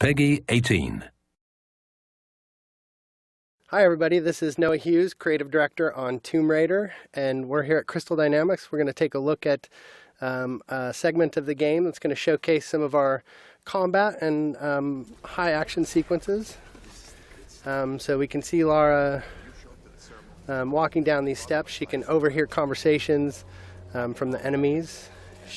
Peggy 18. Hi everybody, this is Noah Hughes, Creative Director on Tomb Raider, and we're here at Crystal Dynamics. We're going to take a look at a segment of the game that's going to showcase some of our combat and high action sequences. So we can see Lara walking down these steps. She can overhear conversations from the enemies.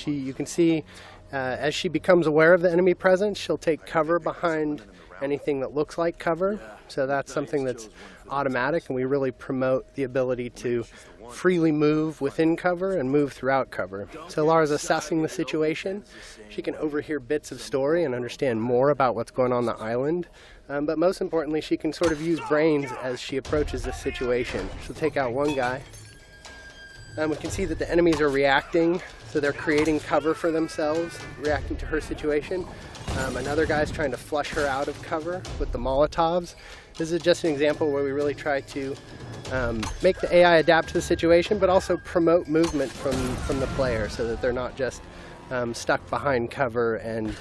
You can see as she becomes aware of the enemy presence, she'll take cover behind anything that looks like cover. So that's something that's automatic, and we really promote the ability to freely move within cover and move throughout cover. So Lara's assessing the situation. She can overhear bits of story and understand more about what's going on the island. But most importantly, she can sort of use brains as she approaches this situation. She'll take out one guy. We can see that the enemies are reacting, so they're creating cover for themselves, reacting to her situation. Another guy's trying to flush her out of cover with the Molotovs. This is just an example where we really try to make the AI adapt to the situation, but also promote movement from the player so that they're not just stuck behind cover and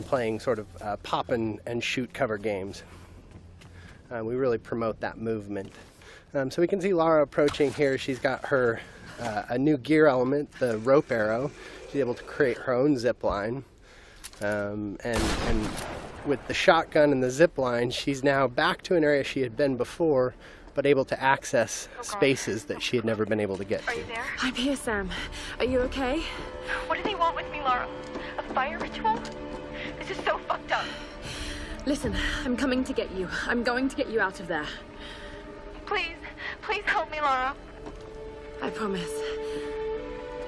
playing sort of pop and shoot cover games. We really promote that movement. So we can see Lara approaching here. She's got her a new gear element, the rope arrow. She's able to create her own zip line. And with the shotgun and the zip line, she's now back to an area she had been before, but able to access spaces that she had never been able to get to. Are you there? I'm here, Sam. Are you okay? What do they want with me, Lara? A fire ritual? This is so fucked up. Listen, I'm coming to get you. I'm going to get you out of there. Please help me, Lara. I promise.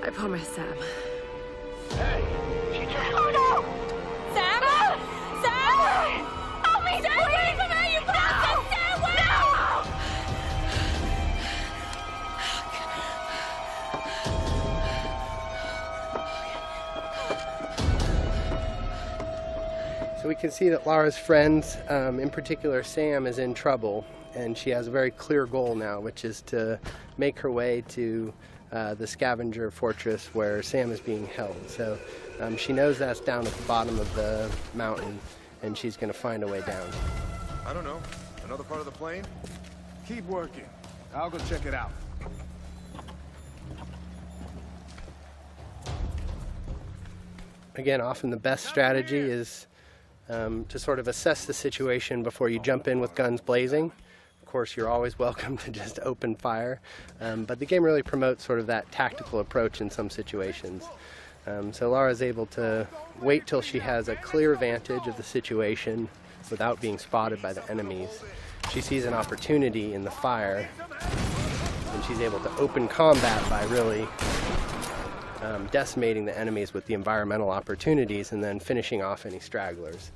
I promise, Sam. Hey, she just... Oh no! Sam? No! Sam! Help me, Sam, please! wait for me, you bastard! Sam, wait! So we can see that Lara's friends, in particular Sam, is in trouble, and she has a very clear goal now, which is to make her way to the scavenger fortress where Sam is being held. So she knows that's down at the bottom of the mountain, and she's going to find a way down. I don't know. Another part of the plane? Keep working. I'll go check it out. Again, often the best strategy is to sort of assess the situation before you jump in with guns blazing. Of course, you're always welcome to just open fire, but the game really promotes sort of that tactical approach in some situations. So Lara's able to wait till she has a clear vantage of the situation without being spotted by the enemies. She sees an opportunity in the fire, and she's able to open combat by really decimating the enemies with the environmental opportunities and then finishing off any stragglers.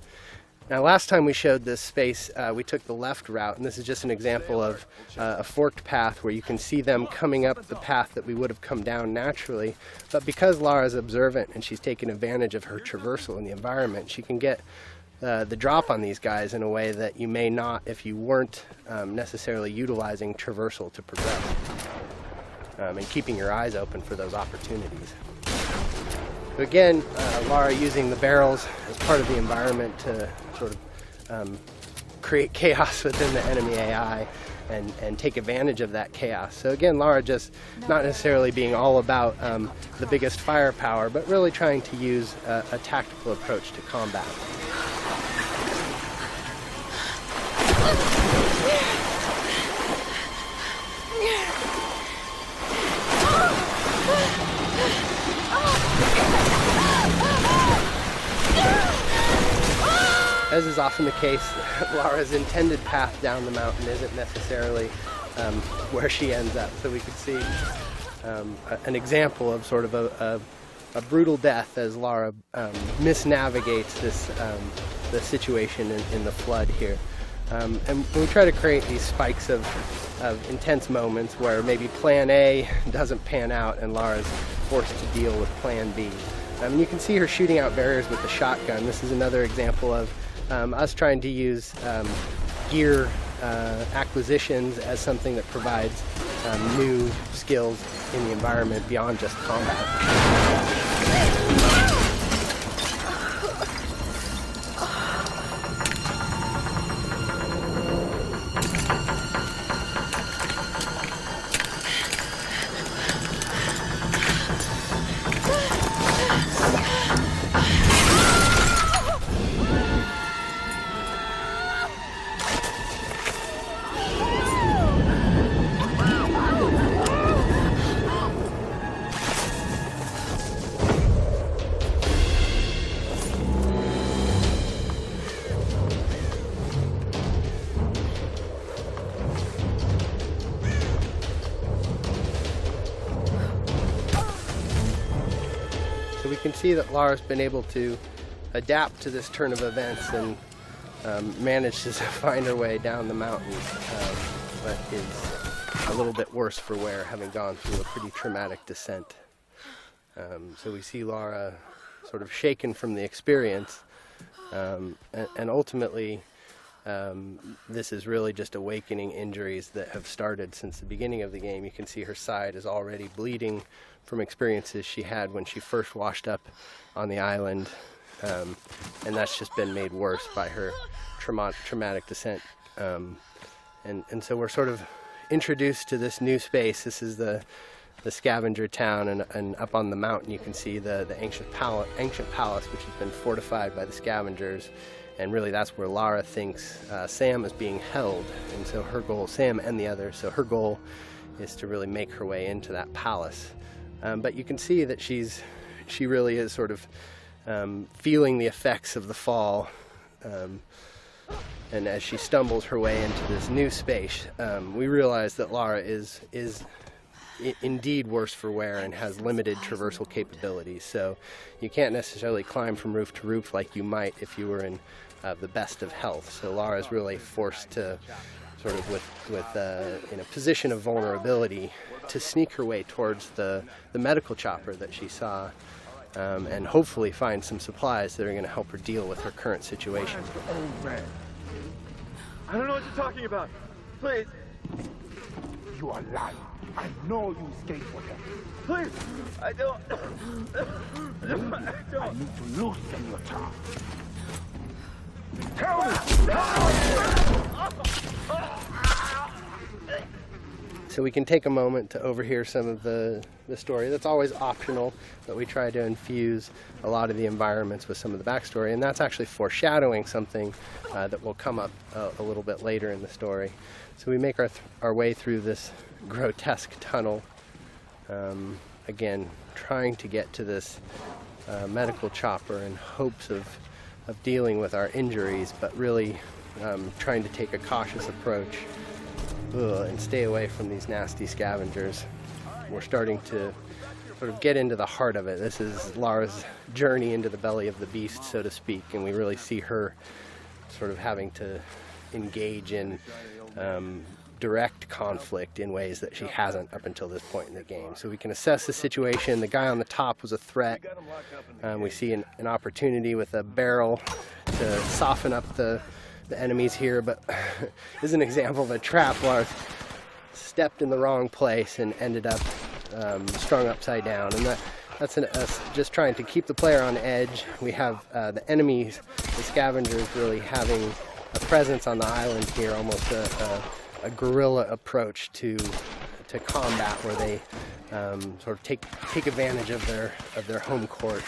Now, last time we showed this space, we took the left route, and this is just an example of a forked path where you can see them coming up the path that we would have come down naturally. But because Lara's observant and she's taken advantage of her traversal in the environment, she can get the drop on these guys in a way that you may not if you weren't necessarily utilizing traversal to progress and keeping your eyes open for those opportunities. So again, Lara using the barrels as part of the environment to sort of create chaos within the enemy AI and take advantage of that chaos. So again, Lara just not necessarily being all about the biggest firepower, but really trying to use a tactical approach to combat. As is often the case, Lara's intended path down the mountain isn't necessarily where she ends up. So we could see an example of sort of a brutal death as Lara misnavigates the situation in the flood here. And we try to create these spikes of intense moments where maybe plan A doesn't pan out and Lara's forced to deal with plan B. You can see her shooting out barriers with the shotgun. This is another example of us trying to use gear acquisitions as something that provides new skills in the environment beyond just combat. can see that Lara's been able to adapt to this turn of events and managed to find her way down the mountain, but is a little bit worse for wear, having gone through a pretty traumatic descent. So we see Lara sort of shaken from the experience, and ultimately this is really just awakening injuries that have started since the beginning of the game. You can see her side is already bleeding from experiences she had when she first washed up on the island, and that's just been made worse by her traumatic descent. And so we're sort of introduced to this new space. This is the scavenger town, and up on the mountain you can see the ancient palace, which has been fortified by the scavengers, and really that's where Lara thinks Sam is being held. And so her goal, Sam and the others, so her goal is to really make her way into that palace. But you can see that she really is sort of feeling the effects of the fall, and as she stumbles her way into this new space, we realize that Lara is indeed worse for wear and has limited traversal capabilities. So you can't necessarily climb from roof to roof like you might if you were in the best of health. So Lara is really forced to sort of in a position of vulnerability to sneak her way towards the medical chopper that she saw, and hopefully find some supplies that are going to help her deal with her current situation. I don't know what you're talking about. Please. You are lying. I know you escaped with them. Please. I don't. I need to loosen your tongue. So we can take a moment to overhear some of the story. That's always optional, but we try to infuse a lot of the environments with some of the backstory, and that's actually foreshadowing something that will come up a little bit later in the story. So we make our way through this grotesque tunnel, again trying to get to this medical chopper in hopes of dealing with our injuries, but really trying to take a cautious approach and stay away from these nasty scavengers. We're starting to sort of get into the heart of it. This is Lara's journey into the belly of the beast, so to speak, and we really see her sort of having to engage in direct conflict in ways that she hasn't up until this point in the game. So we can assess the situation. The guy on the top was a threat. We see an opportunity with a barrel to soften up the enemies here, but this is an example of a trap. Lara stepped in the wrong place and ended up strung upside down, and that's us just trying to keep the player on edge. We have the enemies, the scavengers, really having a presence on the island here, almost a guerrilla approach to combat, where they sort of take advantage of their home court.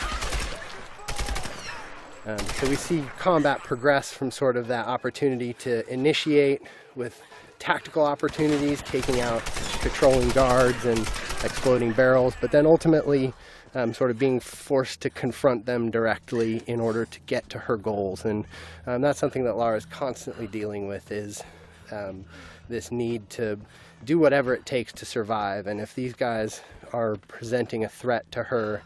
So we see combat progress from sort of that opportunity to initiate with tactical opportunities, taking out patrolling guards and exploding barrels, but then ultimately sort of being forced to confront them directly in order to get to her goals. And that's something that Lara is constantly dealing with, is this need to do whatever it takes to survive. And if these guys are presenting a threat to her,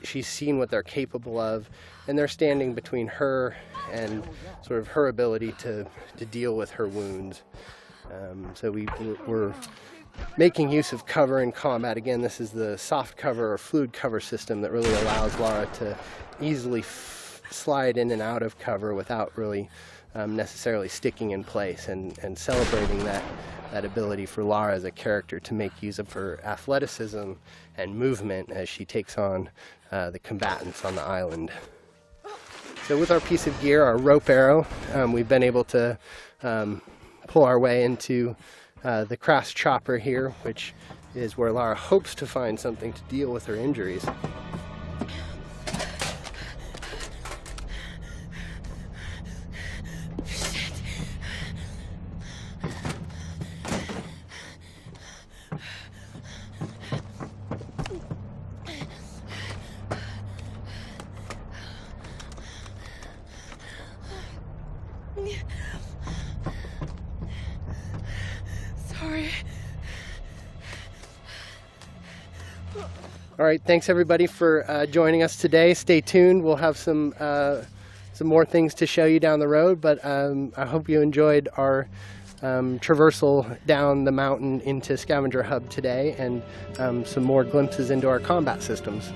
she's seen what they're capable of, and they're standing between her and sort of her ability to deal with her wounds. So we're making use of cover in combat. Again, this is the soft cover or fluid cover system that really allows Lara to easily slide in and out of cover without really necessarily sticking in place, and celebrating that ability for Lara as a character to make use of her athleticism and movement as she takes on the combatants on the island. So with our piece of gear, our rope arrow, we've been able to pull our way into the crass chopper here, which is where Lara hopes to find something to deal with her injuries. Sorry. All right, thanks everybody for joining us today. Stay tuned. We'll have some more things to show you down the road, but I hope you enjoyed our traversal down the mountain into Scavenger Hub today, and some more glimpses into our combat systems.